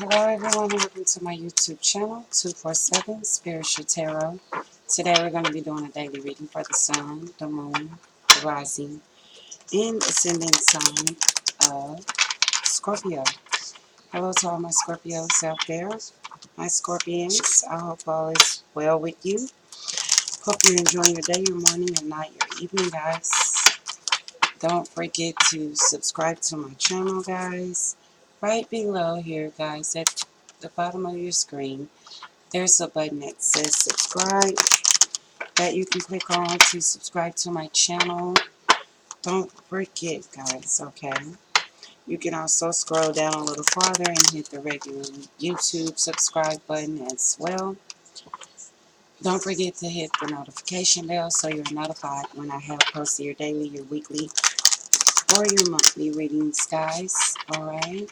Hello everyone, welcome to my YouTube channel, 247 Spiritual Tarot. Today we're going to be doing a daily reading for the sun, the moon, the rising, and ascending sign of Scorpio. Hello to all my Scorpios out there, my Scorpions. I hope all is well with you. Hope you're enjoying your day, your morning, your night, your evening, guys. Don't forget to subscribe to my channel, guys. Right below here, guys, at the bottom of your screen, there's a button that says subscribe that you can click on to subscribe to my channel. Don't forget, guys, okay? You can also scroll down a little farther and hit the regular YouTube subscribe button as well. Don't forget to hit the notification bell so you're notified when I have posted your daily, your weekly, or your monthly readings, guys. Alright?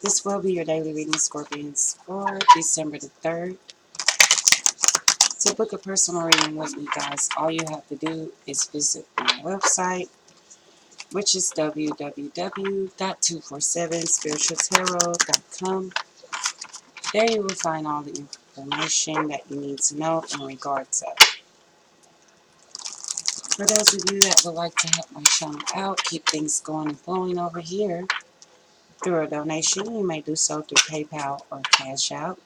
This will be your daily reading, Scorpions, for December the 3rd. To book a personal reading with me, guys, all you have to do is visit my website, which is www.247spiritualtarot.com. There you will find all the information that you need to know in regards of. For those of you that would like to help my channel out, keep things going and flowing over here through a donation, you may do so through PayPal or Cash App.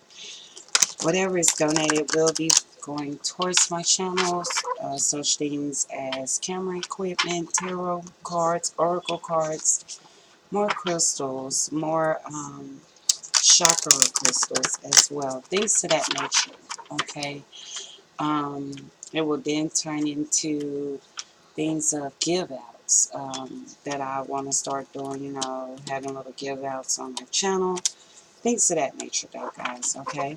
Whatever is donated will be going towards my channels, such things as camera equipment, tarot cards, oracle cards, more crystals, more chakra crystals as well, things to that nature, okay? It will then turn into things of give outs that I want to start doing, you know, having little give outs on my channel, things of that nature though, guys, okay?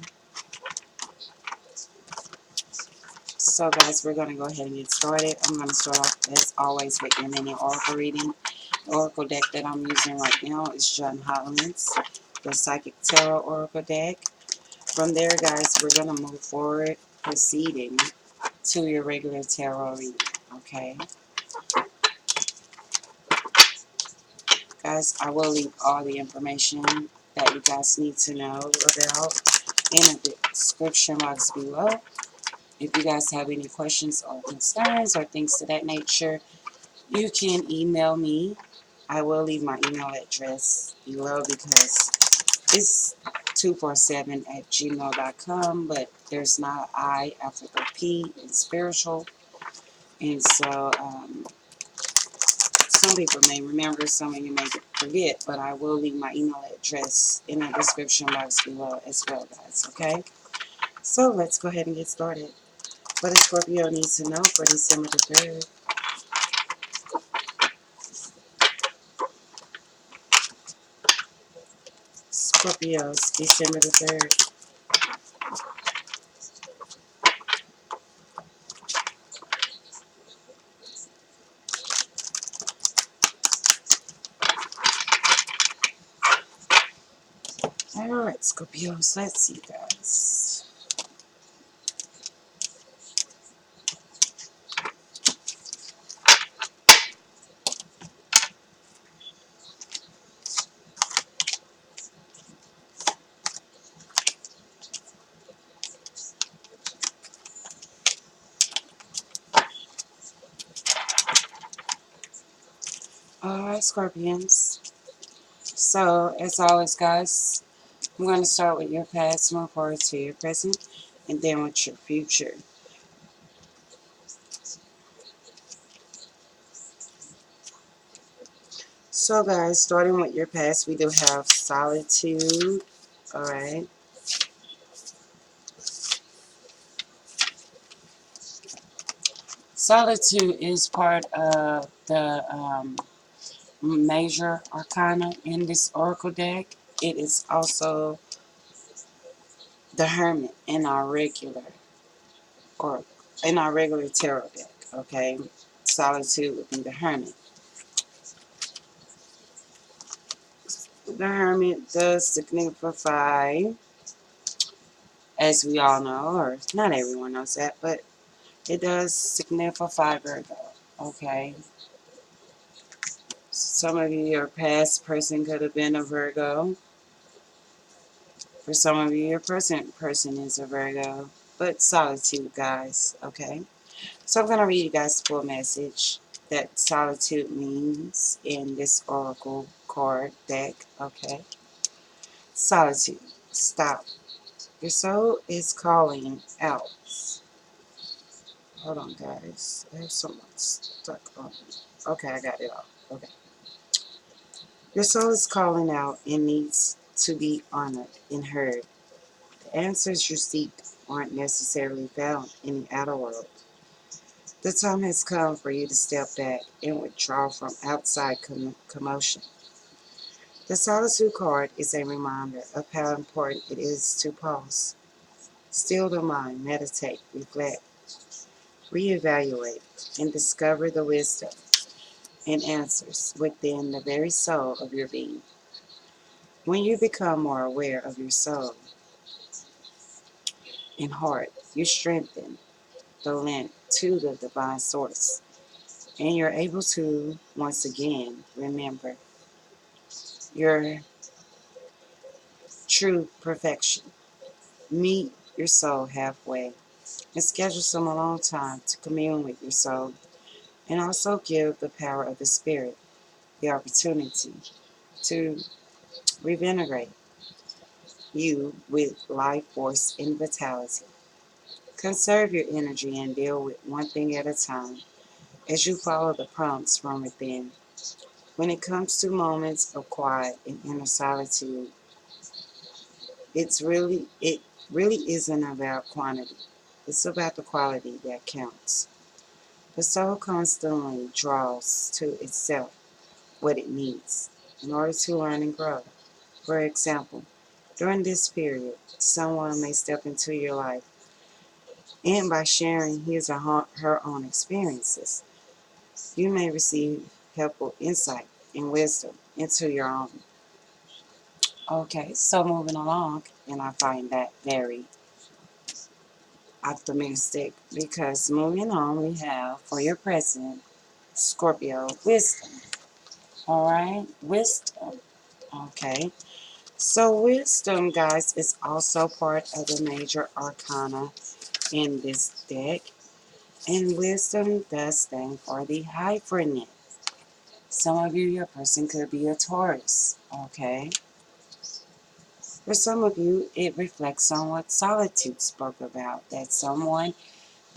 So guys, we're going to go ahead and get started. I'm going to start off as always with your mini oracle reading. The oracle deck that I'm using right now is John Holland's, the Psychic Tarot Oracle deck. From there, guys, we're going to move forward, proceeding to your regular tarot reading, okay? Guys, I will leave all the information that you guys need to know about in the description box below. If you guys have any questions or concerns or things to that nature, you can email me. I will leave my email address below because it's 247@gmail.com, but there's not an I after the P in spiritual. And so some people may remember, some of you may forget, but I will leave my email address in the description box below as well, guys, okay? So let's go ahead and get started. What does Scorpio needs to know for December the 3rd? Scorpios, December the 3rd. Alright, Scorpios, let's see, guys. Alright, Scorpions. So, as always, guys, I'm going to start with your past, move forward to your present, and then with your future. So, guys, starting with your past, we do have solitude. Alright. Solitude is part of the major arcana in this oracle deck. It is also the hermit in our regular or in our regular tarot deck. Okay, solitude would be the hermit. The hermit does signify, as we all know, or not everyone knows that, but it does signify Virgo. Okay, Some of you, your past person could have been a Virgo. For some of you, your present person is a Virgo. But solitude, guys, okay? So I'm going to read you guys the full message that solitude means in this oracle card deck, okay? Solitude. Stop. Your soul is calling out. Hold on, guys. I have so much stuck on me. Okay, I got it all. Okay. Your soul is calling out and needs to be honored and heard. The answers you seek aren't necessarily found in the outer world. The time has come for you to step back and withdraw from outside commotion. The solitude card is a reminder of how important it is to pause, still the mind, meditate, reflect, reevaluate, and discover the wisdom and answers within the very soul of your being. When you become more aware of your soul and heart, you strengthen the link to the divine source, and you're able to once again remember your true perfection. Meet your soul halfway and schedule some alone time to commune with your soul, and also give the power of the Spirit the opportunity to reinvigorate you with life force and vitality. Conserve your energy and deal with one thing at a time as you follow the prompts from within. When it comes to moments of quiet and inner solitude, it really isn't about quantity. It's about the quality that counts. The soul constantly draws to itself what it needs in order to learn and grow. For example, during this period, someone may step into your life, and by sharing his or her own experiences, you may receive helpful insight and wisdom into your own. Okay, so moving along, and I find that very optimistic because moving on, we have for your present Scorpio wisdom. All right, wisdom. Okay, so wisdom, guys, is also part of the major arcana in this deck, and wisdom does stand for the hyphenate. Some of you, your person could be a Taurus. Okay, for some of you, it reflects on what Solitude spoke about, that someone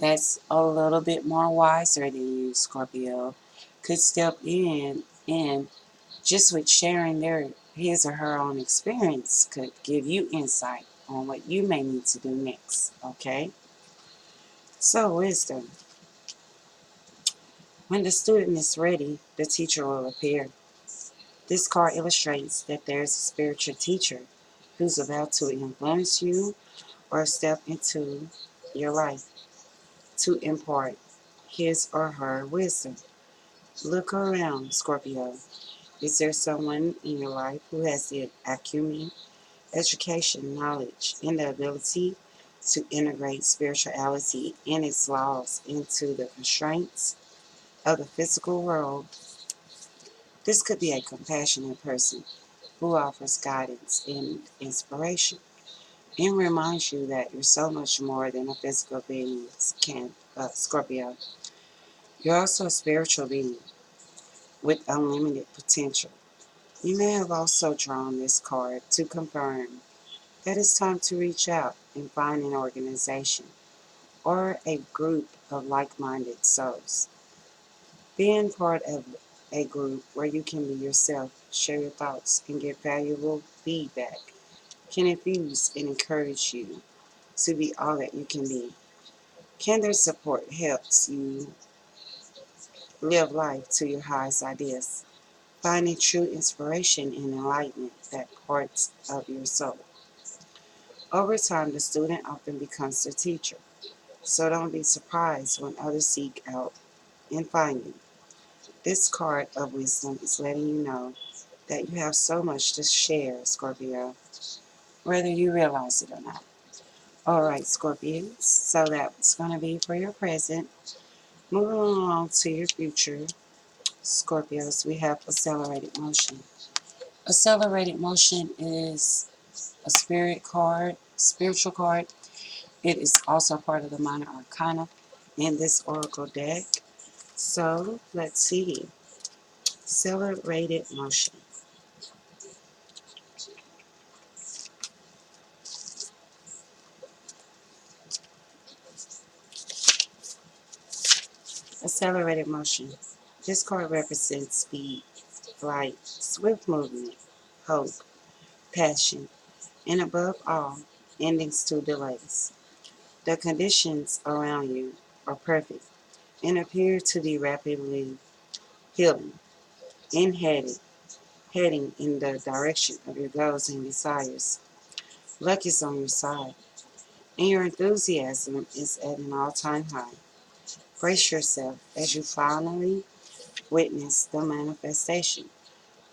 that's a little bit more wiser than you, Scorpio, could step in and just with sharing his or her own experience could give you insight on what you may need to do next, okay? So, wisdom. When the student is ready, the teacher will appear. This card illustrates that there is a spiritual teacher who's about to influence you or step into your life to impart his or her wisdom. Look around, Scorpio. Is there someone in your life who has the acumen, education, knowledge, and the ability to integrate spirituality and its laws into the constraints of the physical world? This could be a compassionate person who offers guidance and inspiration and reminds you that you're so much more than a physical being can, Scorpio. You're also a spiritual being with unlimited potential. You may have also drawn this card to confirm that it's time to reach out and find an organization or a group of like-minded souls. Being part of a group where you can be yourself, share your thoughts, and get valuable feedback can infuse and encourage you to be all that you can be. Candor support helps you live life to your highest ideas, finding true inspiration and enlightenment that parts of your soul. Over time, the student often becomes the teacher, so don't be surprised when others seek out and find you. This card of wisdom is letting you know that you have so much to share, Scorpio, whether you realize it or not. All right, Scorpions, so that's going to be for your present. Moving along to your future, Scorpios, we have accelerated motion. Accelerated motion is a spiritual card. It is also part of the minor arcana in this oracle deck. So let's see. Accelerated motion. Accelerated motion. This card represents speed, flight, swift movement, hope, passion, and above all, endings to delays. The conditions around you are perfect and appear to be rapidly healing and heading in the direction of your goals and desires. Luck is on your side, and your enthusiasm is at an all-time high. Brace yourself as you finally witness the manifestation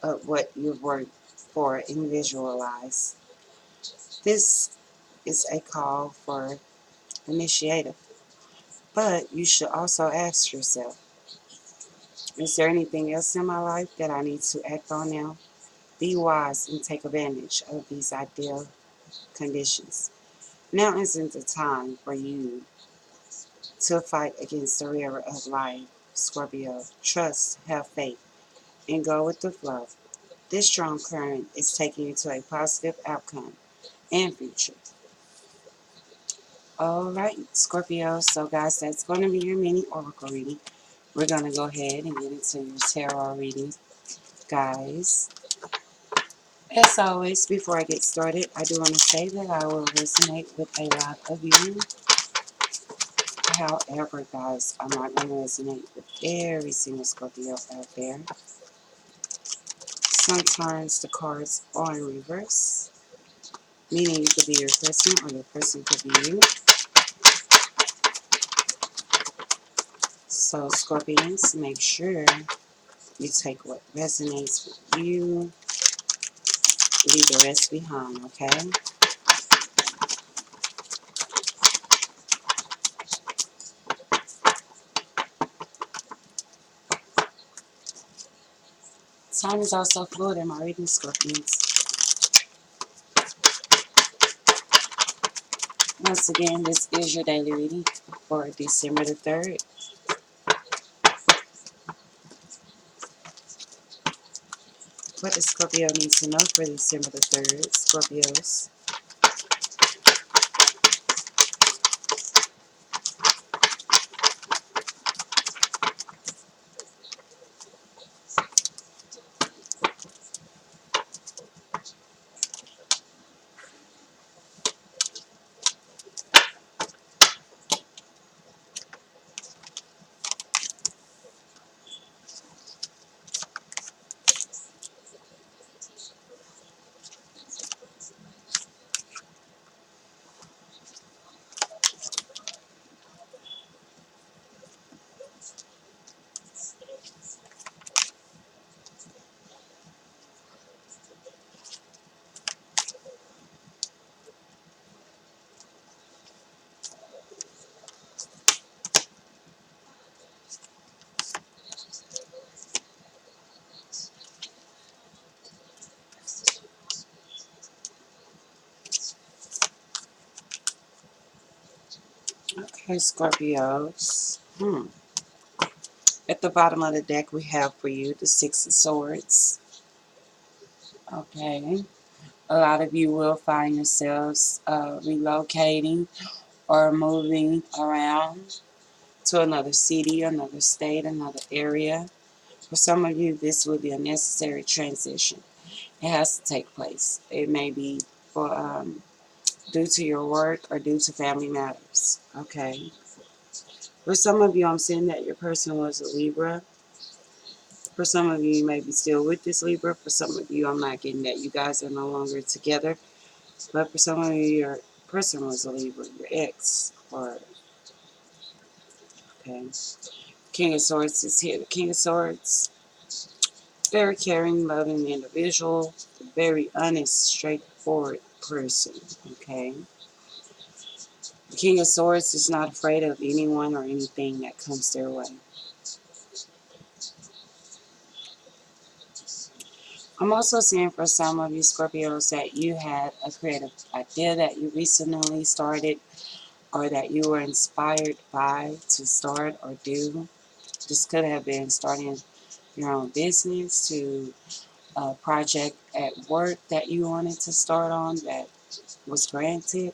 of what you've worked for and visualize. This is a call for initiative, but you should also ask yourself, is there anything else in my life that I need to act on now? Be wise and take advantage of these ideal conditions. Now isn't the time for you to fight against the river of life, Scorpio. Trust, have faith, and go with the flow. This strong current is taking you to a positive outcome and future. Alright, Scorpio. So, guys, that's going to be your mini oracle reading. We're going to go ahead and get into your tarot reading, guys. As always, before I get started, I do want to say that I will resonate with a lot of you. However, guys, I'm not going to resonate with every single Scorpio out there. Sometimes the cards are in reverse, meaning you could be your person or your person could be you. So, Scorpions, make sure you take what resonates with you, leave the rest behind, okay? Time is also fluid in my reading, Scorpions. Once again, this is your daily reading for December the 3rd. What does Scorpio need to know for December the 3rd, Scorpios? Okay, Scorpios. At the bottom of the deck, we have for you the Six of Swords. Okay. A lot of you will find yourselves relocating or moving around to another city, another state, another area. For some of you, this will be a necessary transition. It has to take place. It may be for due to your work or due to family matters. Okay. For some of you, I'm saying that your person was a Libra. For some of you, you may be still with this Libra. For some of you, I'm not getting that you guys are no longer together. But for some of you, your person was a Libra, your ex. Or, okay. King of Swords is here. The King of Swords, very caring, loving individual, very honest, straightforward person. Okay. The King of Swords is not afraid of anyone or anything that comes their way. I'm also seeing for some of you Scorpios that you had a creative idea that you recently started or that you were inspired by to start or do. This could have been starting your own business, to a project at work that you wanted to start on that was granted.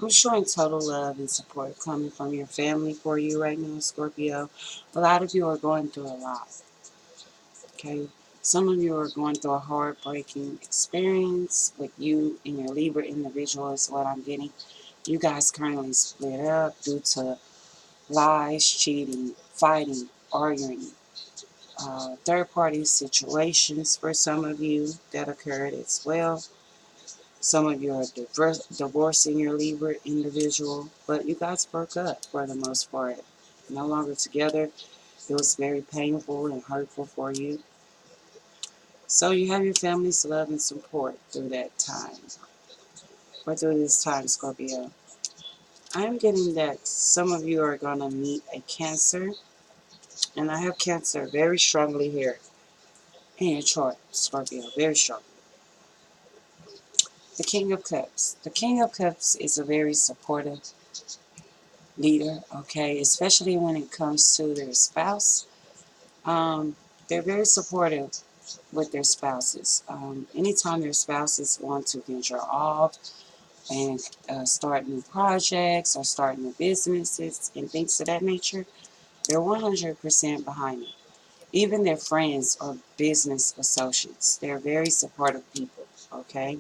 I'm showing total love and support coming from your family for you right now, Scorpio. A lot of you are going through a lot, okay? Some of you are going through a heartbreaking experience with you and your Libra individual is what I'm getting. You guys currently split up due to lies, cheating, fighting, arguing, third-party situations for some of you that occurred as well. Some of you are divorcing your Libra individual, but you guys broke up for the most part. No longer together. It was very painful and hurtful for you. So you have your family's love and support through that time, or through this time, Scorpio. I'm getting that some of you are going to meet a Cancer, and I have Cancer very strongly here in your chart, Scorpio, very strong. The King of Cups. The King of Cups is a very supportive leader, okay, especially when it comes to their spouse. Um, they're very supportive with their spouses. Anytime their spouses want to venture off and start new projects or start new businesses and things of that nature, they're 100% behind it. Even their friends or business associates, they're very supportive people, okay?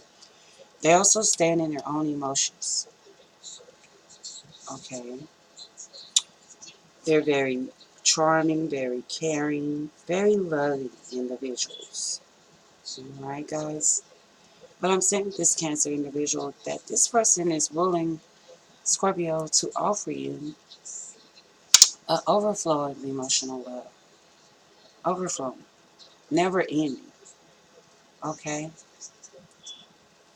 They also stand in their own emotions, okay? They're very charming, very caring, very loving individuals. Alright, guys? But I'm saying with this Cancer individual that this person is willing, Scorpio, to offer you an overflow of emotional love. Overflowing. Never ending. Okay?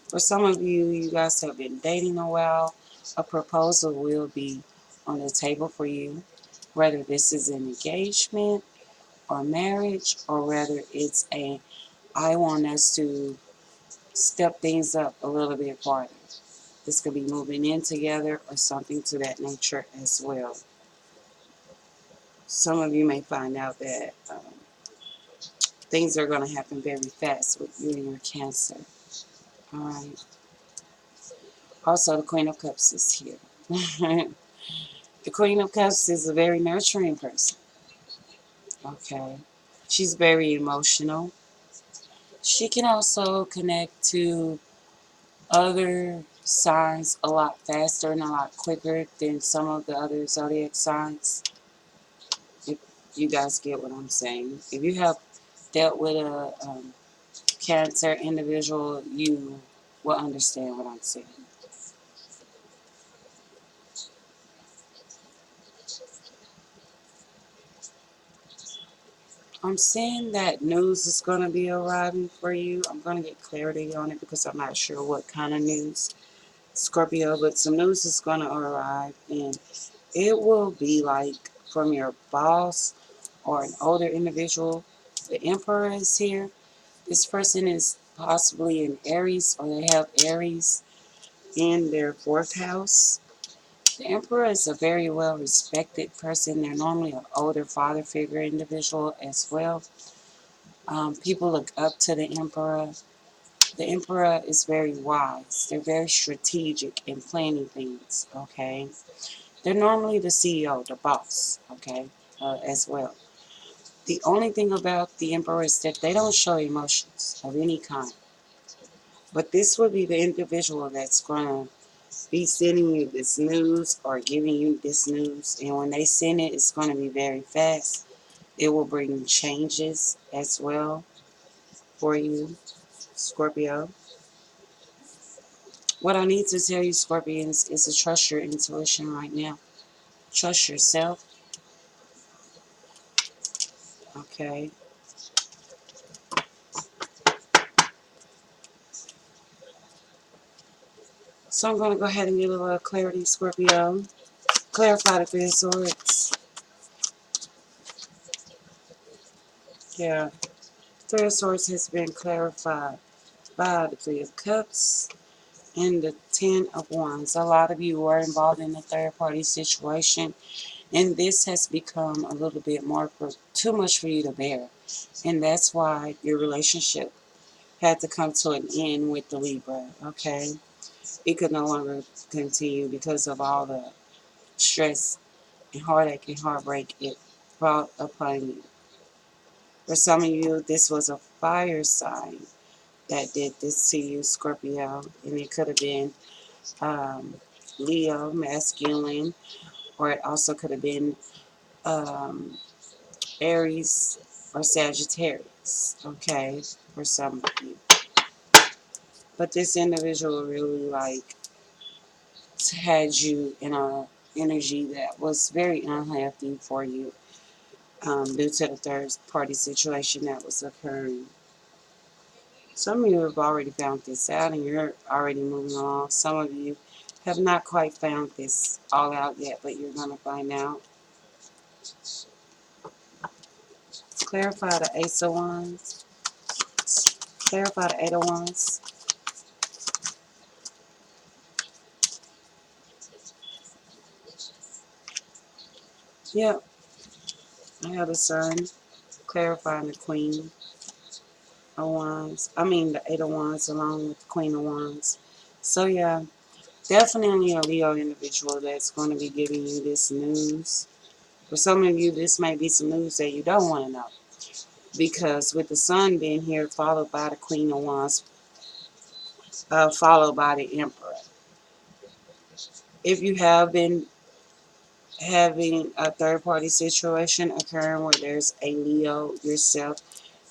For some of you, you guys have been dating a while. A proposal will be on the table for you, whether this is an engagement or marriage, or whether it's a I want us to step things up a little bit farther. This could be moving in together or something to that nature as well. Some of you may find out that things are going to happen very fast with you and your Cancer. All right. Also, the Queen of Cups is here. The Queen of Cups is a very nurturing person. Okay. She's very emotional. She can also connect to other signs a lot faster and a lot quicker than some of the other zodiac signs. If you guys get what I'm saying. If you have dealt with a Cancer individual, you will understand what I'm saying. I'm seeing that news is going to be arriving for you. I'm going to get clarity on it because I'm not sure what kind of news, Scorpio, but some news is going to arrive, and it will be like from your boss or an older individual. The Emperor is here. This person is possibly in Aries, or they have Aries in their fourth house. The Emperor is a very well respected person. They're normally an older father figure individual as well. People look up to the Emperor. The Emperor is very wise. They're very strategic in planning things, okay? They're normally the CEO, the boss, okay, as well. The only thing about the Emperor is that they don't show emotions of any kind. But this would be the individual that's going to be sending you this news or giving you this news. And when they send it, it's going to be very fast. It will bring changes as well for you, Scorpio. What I need to tell you, Scorpions, is to trust your intuition right now. Trust yourself, okay? So I'm going to go ahead and get a little clarity, Scorpio. Clarify the Three of Swords. Yeah. Three of Swords has been clarified by the Three of Cups and the Ten of Wands. A lot of you were involved in a third party situation, and this has become a little bit more too much for you to bear. And that's why your relationship had to come to an end with the Libra, okay? It could no longer continue because of all the stress and heartache and heartbreak it brought upon you. For some of you, this was a fire sign that did this to you, Scorpio, and it could have been um, Leo, masculine, or it also could have been um, Aries or Sagittarius, okay, for some of you. But this individual really had you in a energy that was very unhealthy for you due to the third party situation that was occurring. Some of you have already found this out and you're already moving along. Some of you have not quite found this all out yet, but you're going to find out. Clarify the Ace of Wands. Clarify the Eight of Wands. Yep, I have the Sun. Clarifying the Queen of Wands. I mean the Eight of Wands along with the Queen of Wands. So yeah, definitely a Leo individual that's going to be giving you this news. For some of you, this may be some news that you don't want to know. Because with the Sun being here, followed by the Queen of Wands, followed by the Emperor. If you have been having a third party situation occurring where there's a Leo, yourself,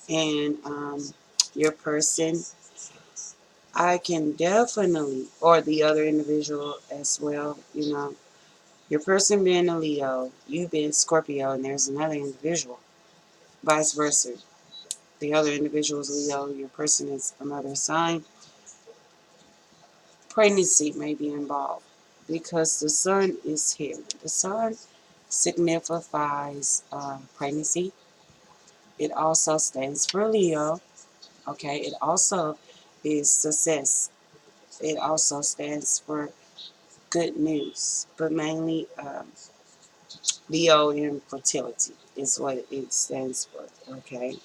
and your person, I can definitely, or the other individual as well, your person being a Leo, you being Scorpio, and there's another individual, vice versa. The other individual is Leo, your person is another sign. Pregnancy may be involved because the Sun is here. The Sun signifies pregnancy. It also stands for Leo. Okay, it also is success. It also stands for good news, but mainly Leo in fertility is what it stands for. Okay,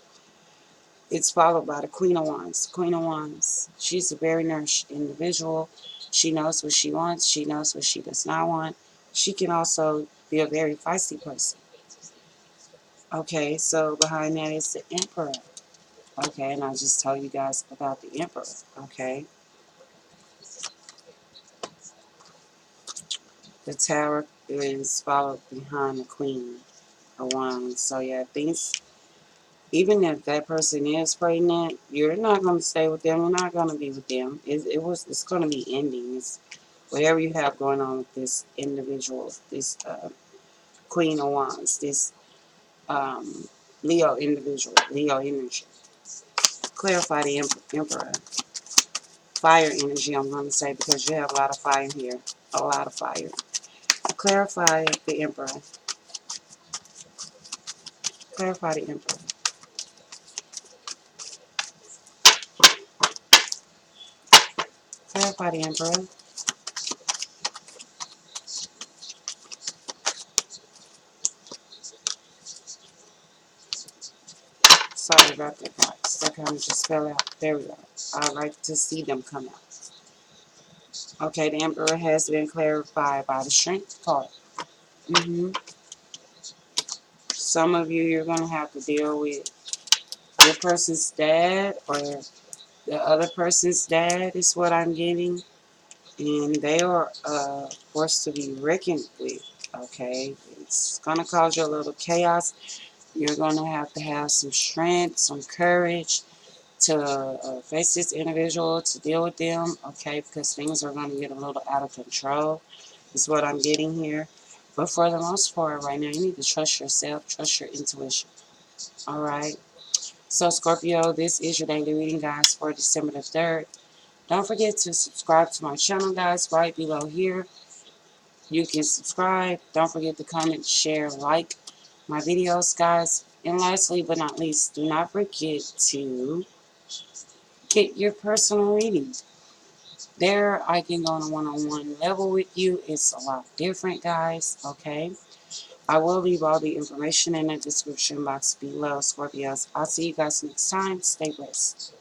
it's followed by the Queen of Wands. Queen of Wands, she's a very nourished individual. She knows what she wants. She knows what she does not want. She can also be a very feisty person. Okay, so behind that is the Emperor. Okay, and I'll just tell you guys about the Emperor. Okay, the Tower is followed behind the Queen of Wands. So yeah, things. Even if that person is pregnant, you're not going to stay with them. You're not going to be with them. It's going to be ending. It's whatever you have going on with this individual, this Queen of Wands, this um, Leo individual, Leo energy. Clarify the Emperor. Fire energy, I'm going to say, because you have a lot of fire here. A lot of fire. Clarify the Emperor. Clarify the Emperor. Clarify the Emperor. Sorry about that, guys. That kind of just fell out. There we go. I like to see them come out. Okay, the Emperor has been clarified by the Strength card. hmm Some of you, you're going to have to deal with your person's dad or the other person's dad is what I'm getting. And they are a force to be reckoned with, okay? It's going to cause you a little chaos. You're going to have some strength, some courage to face this individual, to deal with them, okay? Because things are going to get a little out of control is what I'm getting here. But for the most part right now, you need to trust yourself, trust your intuition, all right? So, Scorpio, this is your daily reading, guys, for December the 3rd. Don't forget to subscribe to my channel, guys, right below here. You can subscribe. Don't forget to comment, share, like my videos, guys. And lastly but not least, do not forget to get your personal reading. There, I can go on a one-on-one level with you. It's a lot different, guys, okay? I will leave all the information in the description box below, Scorpios. I'll see you guys next time. Stay blessed.